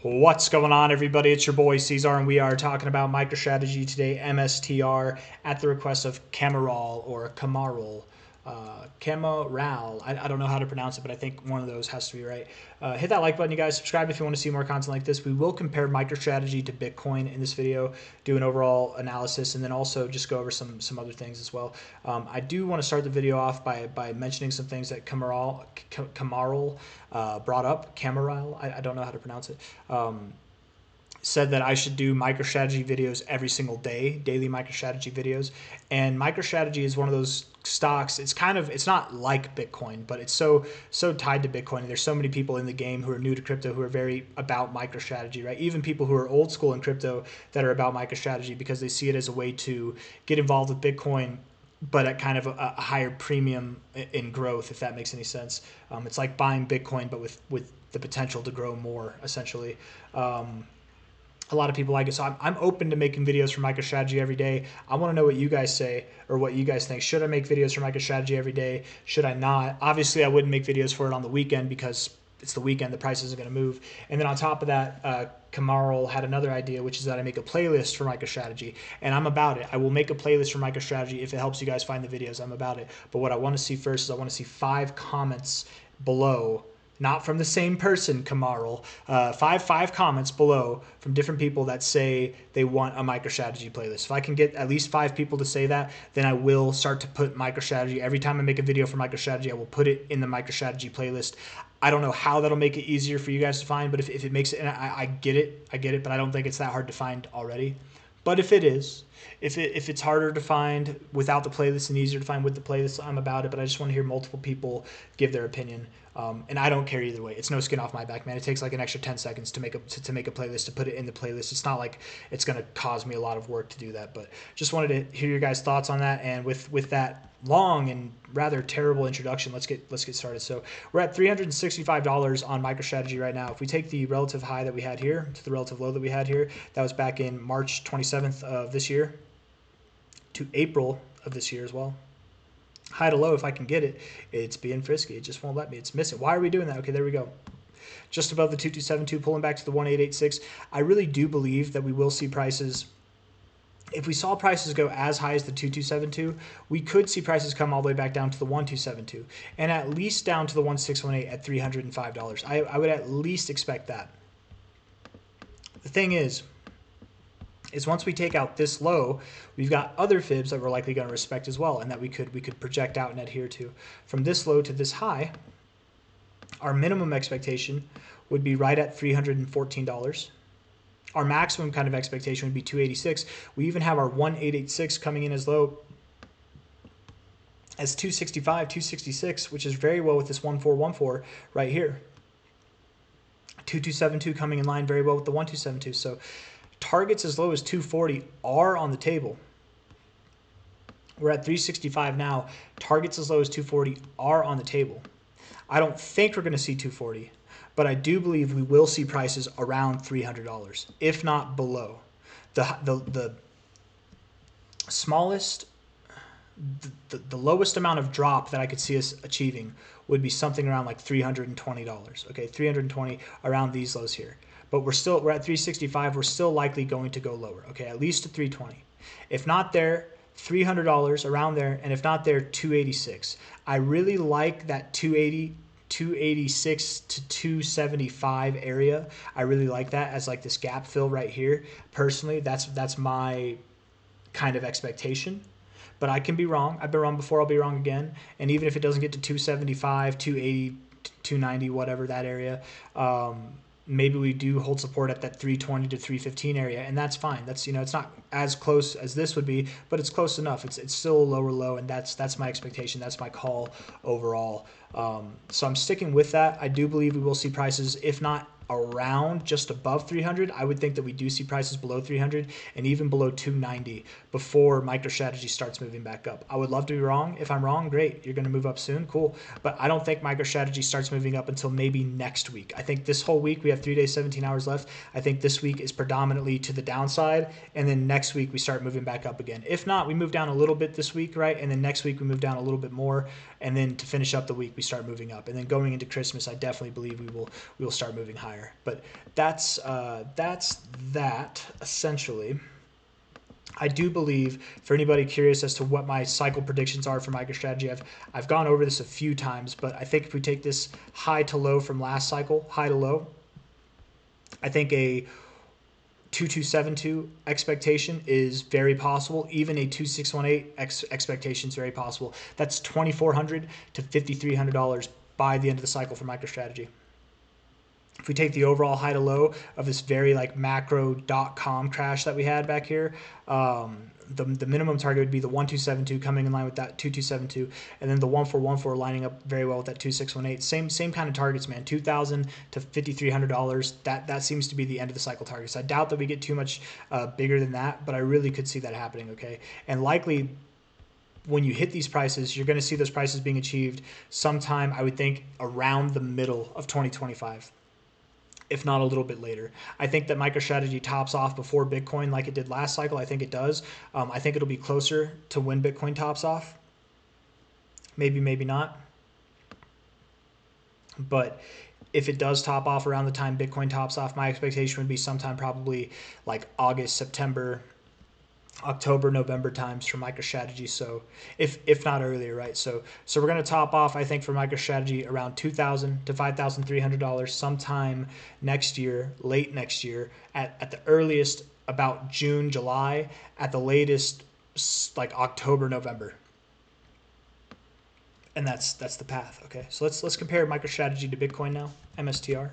What's going on, everybody? It's your boy C-Zar, and we are talking about MicroStrategy today, MSTR, at the request of Camaral or Camaral. Camaral. I don't know how to pronounce it, but I think one of those has to be right. Hit that like button, you guys. Subscribe if you want to see more content like this. We will compare MicroStrategy to Bitcoin in this video, do an overall analysis, and then also just go over some other things as well. I do want to start the video off by mentioning some things that Camaral brought up. Camaral, I don't know how to pronounce it. Said that I should do MicroStrategy videos every single day, daily MicroStrategy videos. And MicroStrategy is one of those stocks. It's not like Bitcoin, but it's so tied to Bitcoin. And there's so many people in the game who are new to crypto who are very about MicroStrategy, right? Even people who are old school in crypto that are about MicroStrategy because they see it as a way to get involved with Bitcoin, but at kind of a higher premium in growth, if that makes any sense. It's like buying Bitcoin, but with the potential to grow more, essentially. A lot of people like it. So I'm open to making videos for MicroStrategy every day. I want to know what you guys say or what you guys think. Should I make videos for MicroStrategy every day? Should I not? Obviously, I wouldn't make videos for it on the weekend because it's the weekend. The price isn't going to move. And then on top of that, Kamaral had another idea, which is that I make a playlist for MicroStrategy. And I'm about it. I will make a playlist for MicroStrategy if it helps you guys find the videos. I'm about it. But what I want to see first is I want to see 5 comments below. Not from the same person, Kamaral. Five comments below from different people that say they want a MicroStrategy playlist. If I can get at least 5 people to say that, then I will start to put MicroStrategy. Every time I make a video for MicroStrategy, I will put it in the MicroStrategy playlist. I don't know how that'll make it easier for you guys to find, but if it makes it, and I get it, but I don't think it's that hard to find already. But if it is, if it's harder to find without the playlist and easier to find with the playlist, I'm about it. But I just want to hear multiple people give their opinion, and I don't care either way. It's no skin off my back, man. It takes like an extra 10 seconds to make a playlist, to put it in the playlist. It's not like it's going to cause me a lot of work to do that. But just wanted to hear your guys' thoughts on that. And with that long and rather terrible introduction, let's get started. So we're at $365 on MicroStrategy right now. If we take the relative high that we had here to the relative low that we had here, that was back in March 27th of this year to April of this year as well. High to low, if I can get it, it's being frisky. It just won't let me. It's missing. Why are we doing that? Okay, there we go. Just above the 2272, pulling back to the 1886. I really do believe that we will see prices. If we saw prices go as high as the 2272, we could see prices come all the way back down to the 1272 and at least down to the 1618 at $305. I would at least expect that. The thing is once we take out this low, we've got other fibs that we're likely going to respect as well, and that we could project out and adhere to. From this low to this high, our minimum expectation would be right at $314. Our maximum kind of expectation would be 286. We even have our 1886 coming in as low as 265, 266, which is very well with this 1414 right here. 2272 coming in line very well with the 1272. So targets as low as 240 are on the table. We're at 365 now. Targets as low as 240 are on the table. I don't think we're going to see 240, but I do believe we will see prices around $300, if not below. The smallest, the lowest amount of drop that I could see us achieving would be something around like $320. Okay, 320 around these lows here. But we're at 365. We're still likely going to go lower. Okay, at least to 320. If not there, $300 around there, and if not there, 286. I really like that 286 to 275 area. I really like that as like this gap fill right here. Personally, that's my kind of expectation. But I can be wrong. I've been wrong before. I'll be wrong again. And even if it doesn't get to 275, 280, 290, whatever that area, maybe we do hold support at that 320 to 315 area, and that's fine. That's, it's not as close as this would be, but it's close enough. It's still a lower low, and that's my expectation. That's my call overall. So I'm sticking with that. I do believe we will see prices, if not around just above 300. I would think that we do see prices below 300 and even below 290 before MicroStrategy starts moving back up. I would love to be wrong. If I'm wrong, great. You're going to move up soon. Cool. But I don't think MicroStrategy starts moving up until maybe next week. I think this whole week, we have 3 days, 17 hours left. I think this week is predominantly to the downside, and then next week we start moving back up again. If not, we move down a little bit this week, right? And then next week we move down a little bit more, and then to finish up the week we start moving up. And then going into Christmas, I definitely believe we will start moving higher. higher. But that's that essentially. I do believe, for anybody curious as to what my cycle predictions are for MicroStrategy, I've gone over this a few times, but I think if we take this high to low from last cycle, high to low, I think a 2272 expectation is very possible. Even a 2618 expectation is very possible. That's $2,400 to $5,300 by the end of the cycle for MicroStrategy. If we take the overall high to low of this very like macro.com crash that we had back here, the minimum target would be the 1272 coming in line with that 2272, and then the 1414 lining up very well with that 2618. Same kind of targets, man. $2,000 to $5,300. That seems to be the end of the cycle targets. I doubt that we get too much bigger than that, but I really could see that happening. Okay, and likely when you hit these prices, you're going to see those prices being achieved sometime, I would think, around the middle of 2025. If not a little bit later. I think that MicroStrategy tops off before Bitcoin like it did last cycle. I think it does. I think it'll be closer to when Bitcoin tops off. Maybe, maybe not. But if it does top off around the time Bitcoin tops off, my expectation would be sometime probably like August, September, October, November times for MicroStrategy. So if not earlier, right? So we're going to top off, I think, for MicroStrategy around $2,000 to $5,300 sometime next year, late next year, at the earliest about June, July, at the latest like October, November. And that's the path. Okay, so let's compare MicroStrategy to Bitcoin now. MSTR.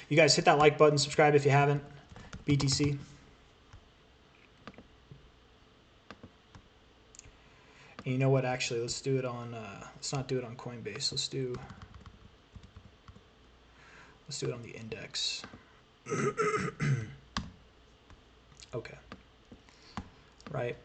You guys hit that like button, subscribe if you haven't. BTC. And you know what? Actually, let's do it on. Let's not do it on Coinbase. Let's do it on the index. Okay. Right.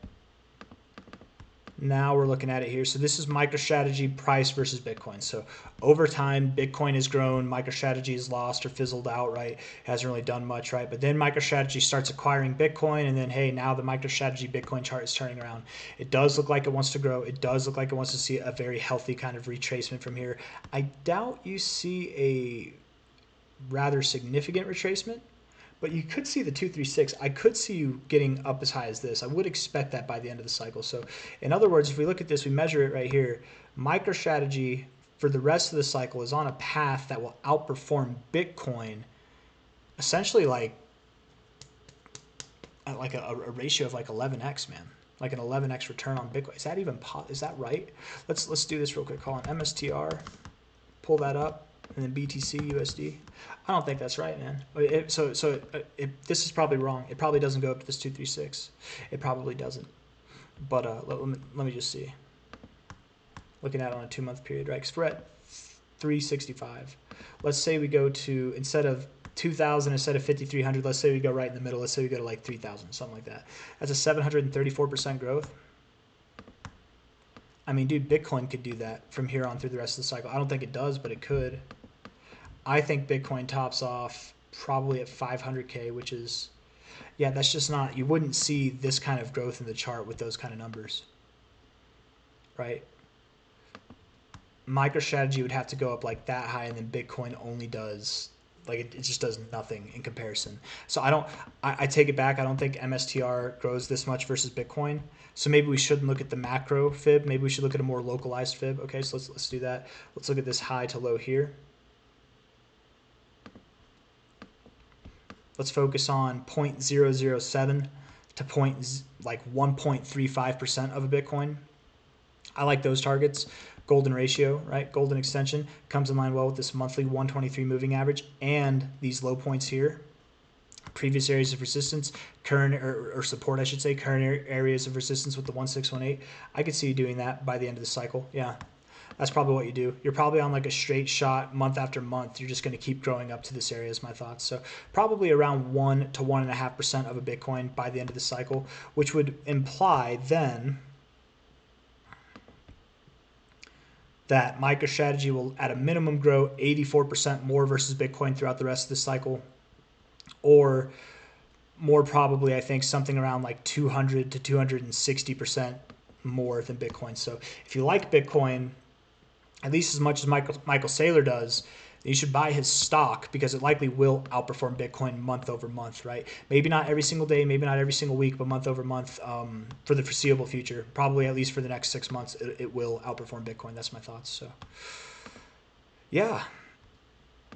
Now we're looking at it here. So this is MicroStrategy price versus Bitcoin. So over time, Bitcoin has grown, MicroStrategy has lost or fizzled out, right? It hasn't really done much, right? But then MicroStrategy starts acquiring Bitcoin, and then, hey, now the MicroStrategy Bitcoin chart is turning around. It does look like it wants to grow. It does look like it wants to see a very healthy kind of retracement from here. I doubt you see a rather significant retracement, but you could see the 236. I could see you getting up as high as this. I would expect that by the end of the cycle. So in other words, if we look at this, we measure it right here. MicroStrategy for the rest of the cycle is on a path that will outperform Bitcoin essentially like at like a ratio of like 11x, man. Like an 11x return on Bitcoin. Is that even is that right? Let's do this real quick. Call on MSTR. Pull that up. And then BTC USD. I don't think that's right, man. This is probably wrong. It probably doesn't go up to this 236. It probably doesn't. But let me just see. Looking at it on a 2-month period, right? Because we're at 365. Let's say we go to, instead of 2,000, instead of 5,300, let's say we go right in the middle. Let's say we go to like 3,000, something like that. That's a 734% growth. I mean, dude, Bitcoin could do that from here on through the rest of the cycle. I don't think it does, but it could. I think Bitcoin tops off probably at 500K, which is, yeah, that's just not, you wouldn't see this kind of growth in the chart with those kind of numbers, right? MicroStrategy would have to go up like that high, and then Bitcoin only does, like it just does nothing in comparison. So I take it back. I don't think MSTR grows this much versus Bitcoin. So maybe we shouldn't look at the macro fib. Maybe we should look at a more localized fib. Okay, so let's do that. Let's look at this high to low here. Let's focus on 0.007 to 1.35% of a Bitcoin. I like those targets. Golden ratio, right? Golden extension comes in line well with this monthly 123 moving average and these low points here. Previous areas of resistance, current or support, I should say, current areas of resistance with the 1618. I could see you doing that by the end of the cycle. Yeah, that's probably what you do. You're probably on like a straight shot month after month. You're just going to keep growing up to this area is my thoughts. So probably around 1 to 1.5% of a Bitcoin by the end of the cycle, which would imply then that MicroStrategy will at a minimum grow 84% more versus Bitcoin throughout the rest of the cycle, or more probably, I think, something around like 200 to 260% more than Bitcoin. So if you like Bitcoin, at least as much as Michael Saylor does, then you should buy his stock because it likely will outperform Bitcoin month over month, right? Maybe not every single day, maybe not every single week, but month over month for the foreseeable future. Probably at least for the next 6 months, it will outperform Bitcoin. That's my thoughts. So, yeah.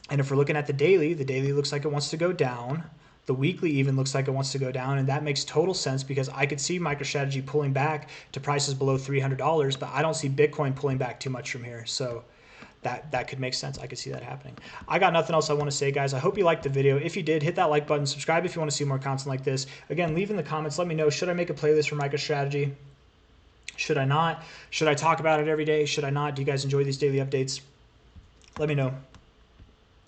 And if we're looking at the daily looks like it wants to go down. The weekly even looks like it wants to go down, and that makes total sense because I could see MicroStrategy pulling back to prices below $300, but I don't see Bitcoin pulling back too much from here. So that could make sense. I could see that happening. I got nothing else I want to say, guys. I hope you liked the video. If you did, hit that like button. Subscribe if you want to see more content like this. Again, leave in the comments. Let me know, should I make a playlist for MicroStrategy? Should I not? Should I talk about it every day? Should I not? Do you guys enjoy these daily updates? Let me know.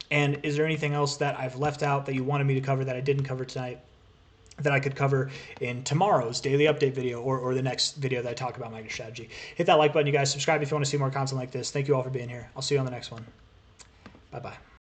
And is there anything else that I've left out that you wanted me to cover that I didn't cover tonight that I could cover in tomorrow's daily update video or the next video that I talk about MicroStrategy? Hit that like button, you guys. Subscribe if you want to see more content like this. Thank you all for being here. I'll see you on the next one. Bye-bye.